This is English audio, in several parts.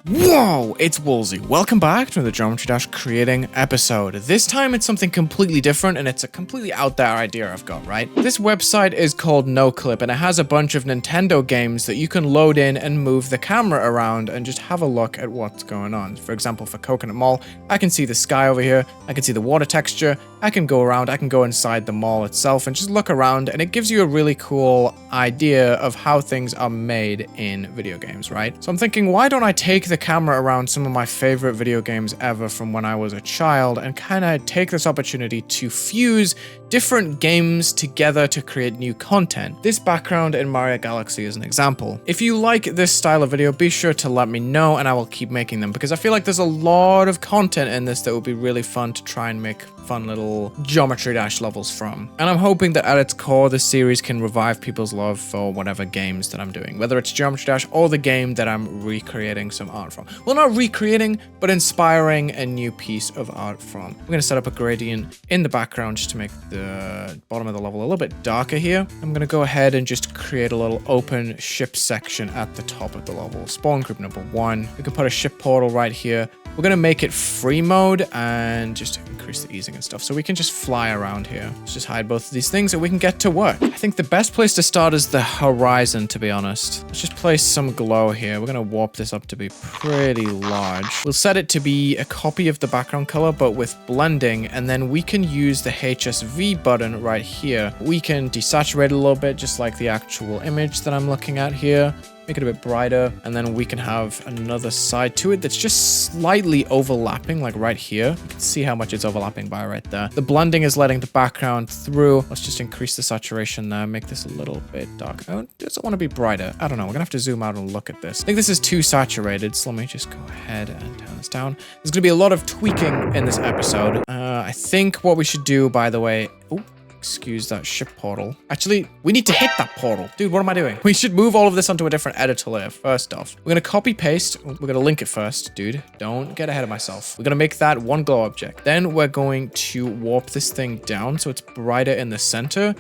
Whoa, it's Wulzy. Welcome back to the Geometry Dash creating episode. This time it's something completely different and it's a completely out there idea I've got, right? This website is called NoClip and it has a bunch of Nintendo games that you can load in and move the camera around and just have a look at what's going on. For example, for Coconut Mall, I can see the sky over here, I can see the water texture, I can go around, I can go inside the mall itself and just look around, and it gives you a really cool idea of how things are made in video games, right? So I'm thinking, why don't I take the camera around some of my favorite video games ever from when I was a child and kind of take this opportunity to fuse different games together to create new content. This background in Mario Galaxy is an example. If you like this style of video, be sure to let me know and I will keep making them, because I feel like there's a lot of content in this that would be really fun to try and make fun little Geometry Dash levels from. And I'm hoping that at its core, this series can revive people's love for whatever games that I'm doing, whether it's Geometry Dash or the game that I'm recreating some art from. Well, not recreating, but inspiring a new piece of art from. I'm going to set up a gradient in the background just to make the bottom of the level a little bit darker here. I'm going to go ahead and just create a little open ship section at the top of the level. Spawn group number 1. We can put a ship portal right here. We're going to make it free mode and just increase the easing and stuff so we can just fly around here. Let's just hide both of these things and we can get to work. I think the best place to start is the horizon, to be honest. Let's just place some glow here. We're going to warp this up to be pretty large. We'll set it to be a copy of the background color but with blending, and then we can use the HSV button right here. We can desaturate it a little bit just like the actual image that I'm looking at here. Make it a bit brighter, and then we can have another side to it that's just slightly overlapping, like right here. You can see how much it's overlapping by right there. The blending is letting the background through. Let's just increase the saturation there, make this a little bit darker. Oh, does it want to be brighter? I don't know. We're gonna have to zoom out and look at this. I think this is too saturated, so let me just go ahead and turn this down. There's gonna be a lot of tweaking in this episode. I think what we should do, by the way... Oh. Excuse that ship portal. Actually, we need to hit that portal. Dude, what am I doing? We should move all of this onto a different editor layer first off. We're going to copy paste. We're going to link it first. Dude, don't get ahead of myself. We're going to make that one glow object. Then we're going to warp this thing down so it's brighter in the center.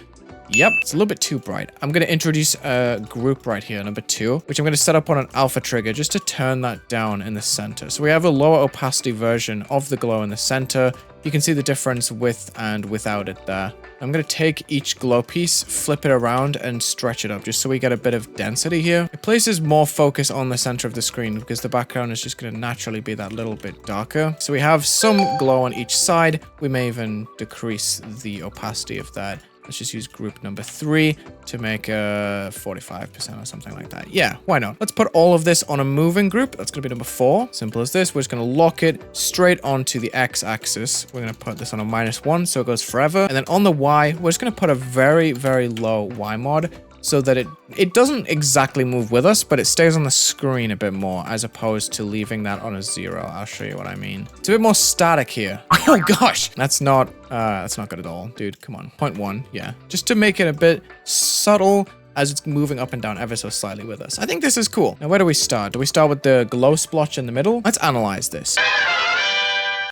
Yep, it's a little bit too bright. I'm going to introduce a group right here, number 2, which I'm going to set up on an alpha trigger just to turn that down in the center. So we have a lower opacity version of the glow in the center. You can see the difference with and without it there. I'm going to take each glow piece, flip it around, and stretch it up just so we get a bit of density here. It places more focus on the center of the screen because the background is just going to naturally be that little bit darker. So we have some glow on each side. We may even decrease the opacity of that. Let's just use group number 3 to make a 45% or something like that. Yeah, why not? Let's put all of this on a moving group. That's going to be number 4. Simple as this. We're just going to lock it straight onto the x-axis. We're going to put this on a -1 so it goes forever. And then on the y, we're just going to put a very, very low y mod so that it doesn't exactly move with us, but it stays on the screen a bit more as opposed to leaving that on a 0. I'll show you what I mean. It's a bit more static here. Oh gosh, that's not good at all. Dude, come on. 0.1, yeah. Just to make it a bit subtle as it's moving up and down ever so slightly with us. I think this is cool. Now, where do we start? Do we start with the glow splotch in the middle? Let's analyze this.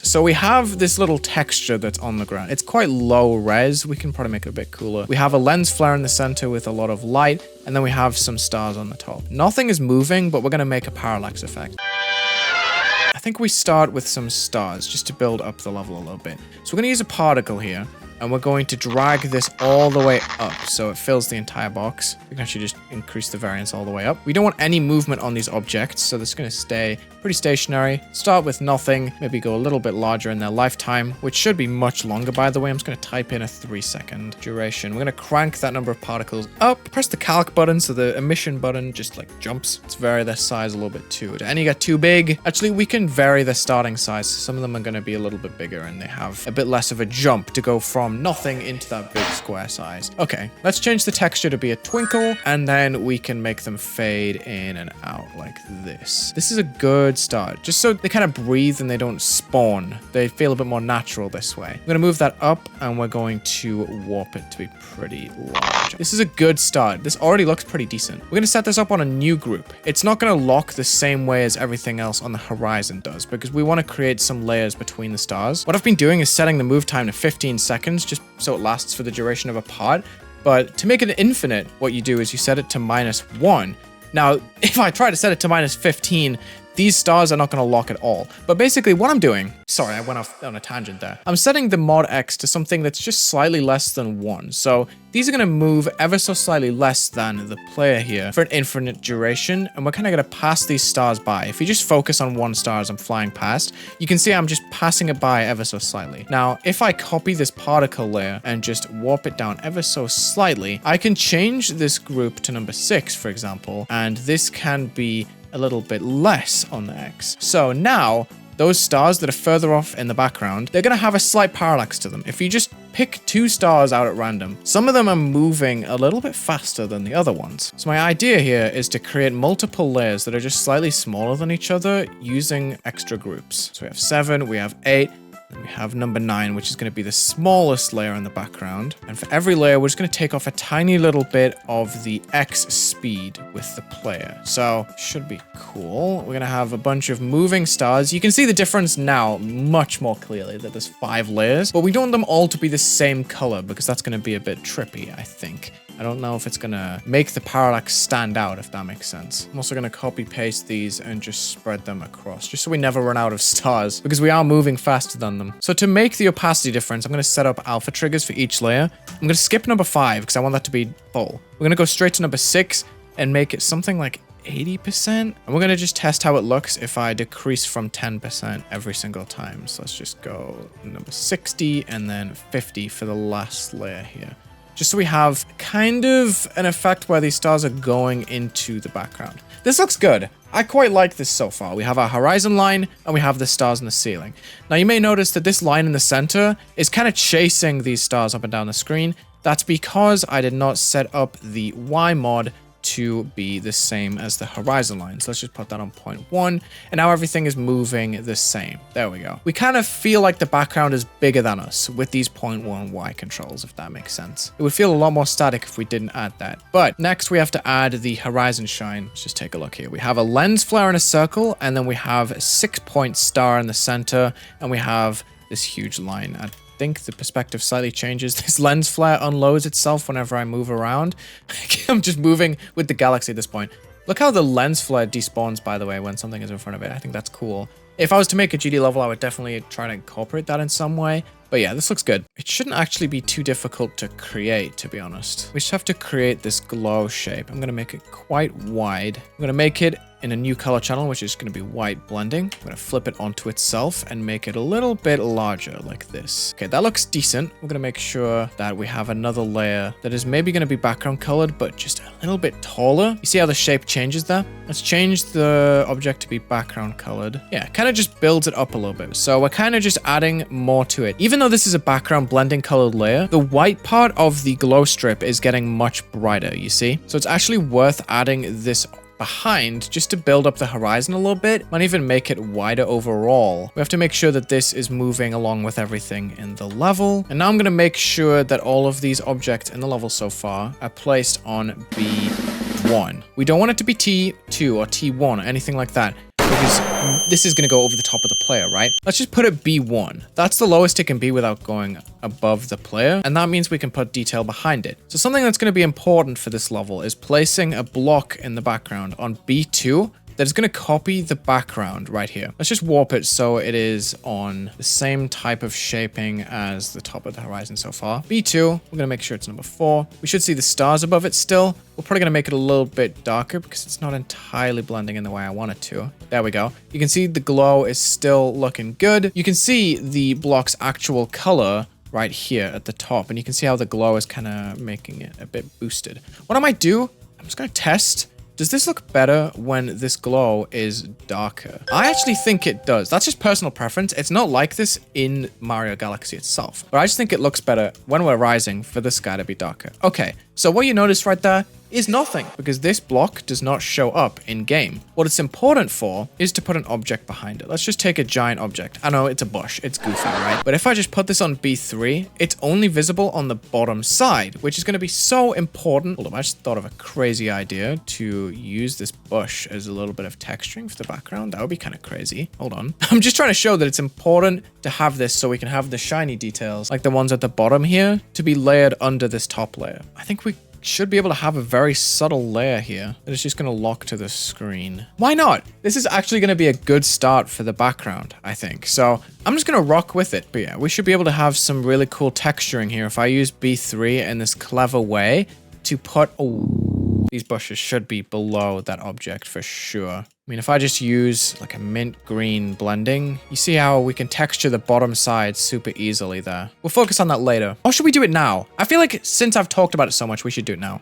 So we have this little texture that's on the ground. It's quite low res. We can probably make it a bit cooler. We have a lens flare in the center with a lot of light, and then we have some stars on the top. Nothing is moving, but we're going to make a parallax effect. I think we start with some stars just to build up the level a little bit. So we're going to use a particle here, and we're going to drag this all the way up so it fills the entire box. We can actually just increase the variance all the way up. We don't want any movement on these objects, so this is going to stay pretty stationary. Start with nothing, maybe go a little bit larger in their lifetime, which should be much longer, by the way. I'm just going to type in a 3-second duration. We're going to crank that number of particles up. Press the calc button so the emission button just like jumps. Let's vary their size a little bit too. Do any get too big? Actually, we can vary the starting size. Some of them are going to be a little bit bigger and they have a bit less of a jump to go from nothing into that big square size. Okay, let's change the texture to be a twinkle, and then we can make them fade in and out like this. This is a good start, just so they kind of breathe and they don't spawn. They feel a bit more natural this way. I'm going to move that up, and we're going to warp it to be pretty large. This is a good start. This already looks pretty decent. We're going to set this up on a new group. It's not going to lock the same way as everything else on the horizon does, because we want to create some layers between the stars. What I've been doing is setting the move time to 15 seconds, just so it lasts for the duration of a pod. But to make it infinite, what you do is you set it to -1. Now, if I try to set it to -15, these stars are not going to lock at all. But basically what I'm doing, sorry, I went off on a tangent there. I'm setting the mod X to something that's just slightly less than 1. So these are going to move ever so slightly less than the player here for an infinite duration. And we're kind of going to pass these stars by. If you just focus on one star as I'm flying past, you can see I'm just passing it by ever so slightly. Now, if I copy this particle layer and just warp it down ever so slightly, I can change this group to number 6, for example, and this can be a little bit less on the X. So now, those stars that are further off in the background, they're going to have a slight parallax to them. If you just pick 2 stars out at random, some of them are moving a little bit faster than the other ones. So my idea here is to create multiple layers that are just slightly smaller than each other using extra groups. So we have 7, we have 8, and we have number 9, which is going to be the smallest layer in the background. And for every layer, we're just going to take off a tiny little bit of the X speed with the player. So should be cool. We're going to have a bunch of moving stars. You can see the difference now much more clearly that there's 5 layers, but we don't want them all to be the same color because that's going to be a bit trippy, I think. I don't know if it's gonna make the parallax stand out, if that makes sense. I'm also gonna copy paste these and just spread them across, just so we never run out of stars, because we are moving faster than them. So to make the opacity difference, I'm gonna set up alpha triggers for each layer. I'm gonna skip number 5, because I want that to be full. We're gonna go straight to number 6 and make it something like 80%. And we're gonna just test how it looks if I decrease from 10% every single time. So let's just go number 60 and then 50 for the last layer here. Just so we have kind of an effect where these stars are going into the background. This looks good. I quite like this so far. We have our horizon line and we have the stars in the ceiling. Now you may notice that this line in the center is kind of chasing these stars up and down the screen. That's because I did not set up the Y mod to be the same as the horizon line. So let's just put that on 0.1, and now everything is moving the same. There we go. We kind of feel like the background is bigger than us with these 0.1 Y controls, if that makes sense. It would feel a lot more static if we didn't add that. But next we have to add the horizon shine. Let's just take a look here. We have a lens flare in a circle, and then we have a 6-point star in the center, and we have this huge line at I think the perspective slightly changes. This lens flare unloads itself whenever I move around. I'm just moving with the galaxy at this point. Look how the lens flare despawns, by the way, when something is in front of it. I think that's cool. If I was to make a GD level, I would definitely try to incorporate that in some way. But yeah, this looks good. It shouldn't actually be too difficult to create, to be honest. We just have to create this glow shape. I'm going to make it quite wide. I'm going to make it in a new color channel, which is going to be white blending. I'm going to flip it onto itself and make it a little bit larger like this. Okay, that looks decent. We're going to make sure that we have another layer that is maybe going to be background colored, but just a little bit taller. You see how the shape changes there? Let's change the object to be background colored. Yeah, kind of just builds it up a little bit. So we're kind of just adding more to it. Even though this is a background blending colored layer, the white part of the glow strip is getting much brighter, you see? So it's actually worth adding this behind just to build up the horizon a little bit. Might even make it wider overall. We have to make sure that this is moving along with everything in the level. And now I'm going to make sure that all of these objects in the level so far are placed on B1. We don't want it to be T2 or T1 or anything like that, because this is going to go over the top of the player, right? Let's just put it B1. That's the lowest it can be without going above the player, and that means we can put detail behind it. So something that's going to be important for this level is placing a block in the background on B2 that is going to copy the background right here. Let's just warp it so it is on the same type of shaping as the top of the horizon so far. B2, we're going to make sure it's number 4. We should see the stars above it still. We're probably going to make it a little bit darker because it's not entirely blending in the way I want it to. There we go. You can see the glow is still looking good. You can see the block's actual color right here at the top, and you can see how the glow is kind of making it a bit boosted. What I might do, I'm just going to test. Does this look better when this glow is darker? I actually think it does. That's just personal preference. It's not like this in Mario Galaxy itself, but I just think it looks better when we're rising for the sky to be darker. Okay, so what you notice right there is nothing, because this block does not show up in game. What it's important for is to put an object behind it. Let's just take a giant object. I know it's a bush, it's goofy, right? But if I just put this on B3, it's only visible on the bottom side, which is going to be so important. Hold on, I just thought of a crazy idea to use this bush as a little bit of texturing for the background. That would be kind of crazy. Hold on. I'm just trying to show that it's important to have this so we can have the shiny details, like the ones at the bottom here, to be layered under this top layer. I think we should be able to have a very subtle layer here that is just going to lock to the screen. Why not? This is actually going to be a good start for the background, I think. So I'm just going to rock with it. But yeah, we should be able to have some really cool texturing here. If I use B3 in this clever way to put... Oh, these bushes should be below that object for sure. I mean, if I just use like a mint green blending, you see how we can texture the bottom side super easily there. We'll focus on that later. Or should we do it now? I feel like since I've talked about it so much, we should do it now.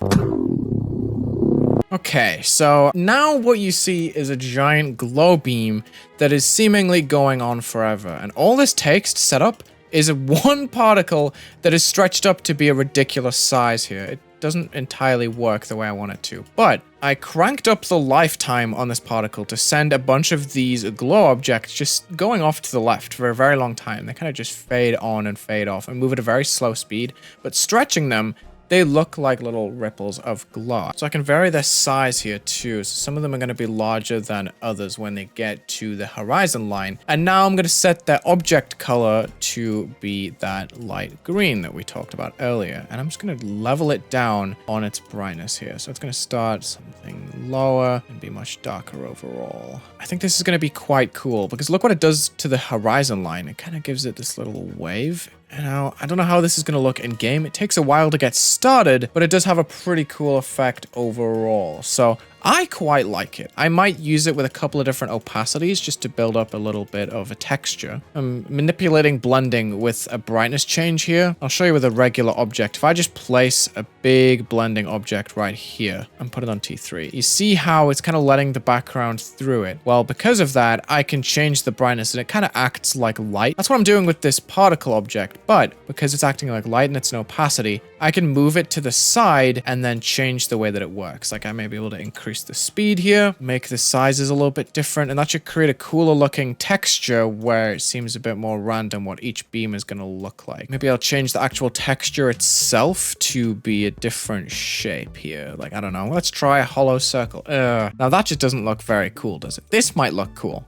Okay, so now what you see is a giant glow beam that is seemingly going on forever. And all this takes to set up is one particle that is stretched up to be a ridiculous size here. It doesn't entirely work the way I want it to, but I cranked up the lifetime on this particle to send a bunch of these glow objects just going off to the left for a very long time. They kind of just fade on and fade off and move at a very slow speed, but stretching them, they look like little ripples of glow. So I can vary their size here too. So some of them are going to be larger than others when they get to the horizon line. And now I'm going to set their object color to be that light green that we talked about earlier. And I'm just going to level it down on its brightness here. So it's going to start something lower and be much darker overall. I think this is going to be quite cool because look what it does to the horizon line. It kind of gives it this little wave. Now, I don't know how this is going to look in game. It takes a while to get started, but it does have a pretty cool effect overall. So I quite like it. I might use it with a couple of different opacities just to build up a little bit of a texture. I'm manipulating blending with a brightness change here. I'll show you with a regular object. If I just place a big blending object right here and put it on T3, you see how it's kind of letting the background through it. Well, because of that, I can change the brightness and it kind of acts like light. That's what I'm doing with this particle object, but because it's acting like light and it's an opacity, I can move it to the side and then change the way that it works. Like I may be able to increase the speed here, make the sizes a little bit different, and that should create a cooler looking texture where it seems a bit more random what each beam is going to look like. Maybe I'll change the actual texture itself to be a different shape here. Like, I don't know. Let's try a hollow circle. Now that just doesn't look very cool, does it? This might look cool.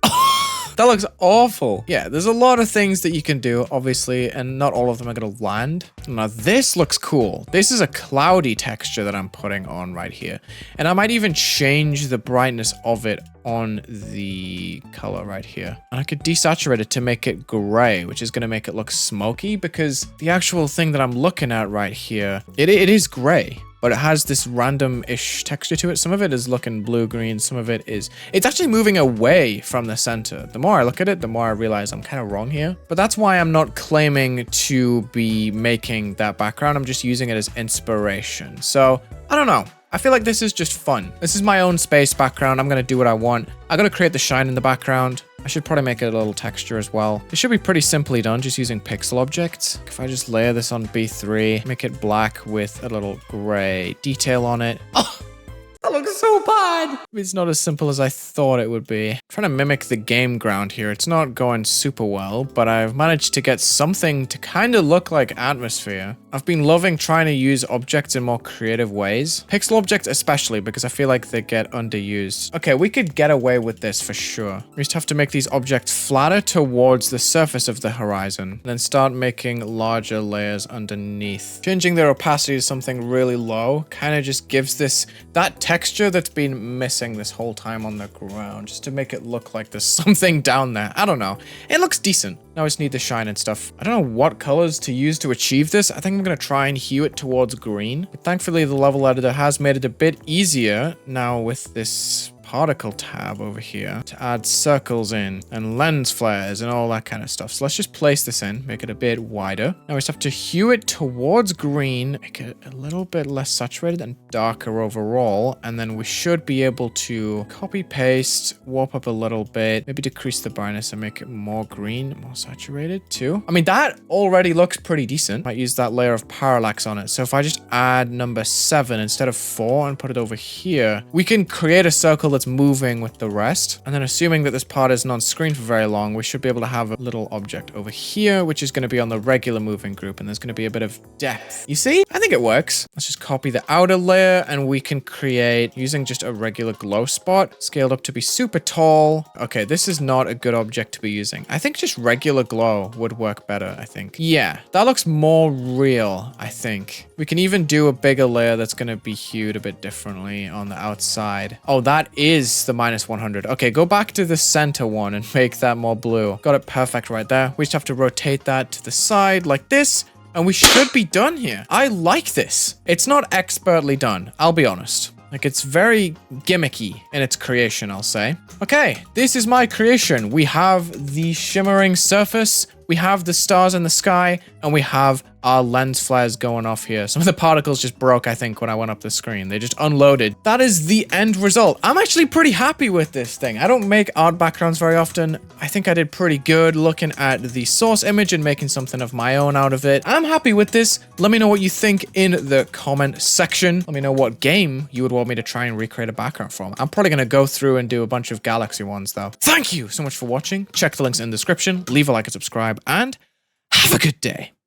That looks awful. Yeah, there's a lot of things that you can do, obviously, and not all of them are going to land. Now, this looks cool. This is a cloudy texture that I'm putting on right here. And I might even change the brightness of it on the color right here. And I could desaturate it to make it gray, which is going to make it look smoky because the actual thing that I'm looking at right here, it is gray. But it has this random-ish texture to it. Some of it is looking blue-green. Some of it is... It's actually moving away from the center. The more I look at it, the more I realize I'm kind of wrong here. But that's why I'm not claiming to be making that background. I'm just using it as inspiration. So, I don't know. I feel like this is just fun. This is my own space background. I'm going to do what I want. I'm going to create the shine in the background. I should probably make it a little texture as well. It should be pretty simply done, just using pixel objects. If I just layer this on B3, make it black with a little gray detail on it. Oh! That looks so bad. It's not as simple as I thought it would be. I'm trying to mimic the game ground here. It's not going super well, but I've managed to get something to kind of look like atmosphere. I've been loving trying to use objects in more creative ways. Pixel objects especially, because I feel like they get underused. Okay, we could get away with this for sure. We just have to make these objects flatter towards the surface of the horizon, and then start making larger layers underneath. Changing their opacity to something really low kind of just gives this that texture that's been missing this whole time on the ground, just to make it look like there's something down there. I don't know. It looks decent. Now I just need the shine and stuff. I don't know what colors to use to achieve this. I think I'm going to try and hue it towards green. But thankfully, the level editor has made it a bit easier now with this particle tab over here to add circles in and lens flares and all that kind of stuff. So let's just place this in, make it a bit wider. Now we just have to hue it towards green, make it a little bit less saturated and darker overall. And then we should be able to copy paste, warp up a little bit, maybe decrease the brightness and make it more green, more saturated too. I mean, that already looks pretty decent. Might use that layer of parallax on it. So if I just add number 7 instead of 4 and put it over here, we can create a circle that's moving with the rest. And then assuming that this part isn't on screen for very long, we should be able to have a little object over here, which is going to be on the regular moving group. And there's going to be a bit of depth. You see? I think it works. Let's just copy the outer layer and we can create using just a regular glow spot scaled up to be super tall. Okay, this is not a good object to be using. I think just regular glow would work better, I think. Yeah, that looks more real, I think. We can even do a bigger layer that's going to be hued a bit differently on the outside. Oh, that is the -100. Okay, go back to the center one and make that more blue. Got it perfect right there. We just have to rotate that to the side like this, and we should be done here. I like this. It's not expertly done, I'll be honest. Like, it's very gimmicky in its creation, I'll say. Okay, this is my creation. We have the shimmering surface, we have the stars in the sky, and we have our lens flares going off here. Some of the particles just broke, I think, when I went up the screen. They just unloaded. That is the end result. I'm actually pretty happy with this thing. I don't make art backgrounds very often. I think I did pretty good looking at the source image and making something of my own out of it. I'm happy with this. Let me know what you think in the comment section. Let me know what game you would want me to try and recreate a background from. I'm probably going to go through and do a bunch of Galaxy ones, though. Thank you so much for watching. Check the links in the description. Leave a like and subscribe, and have a good day.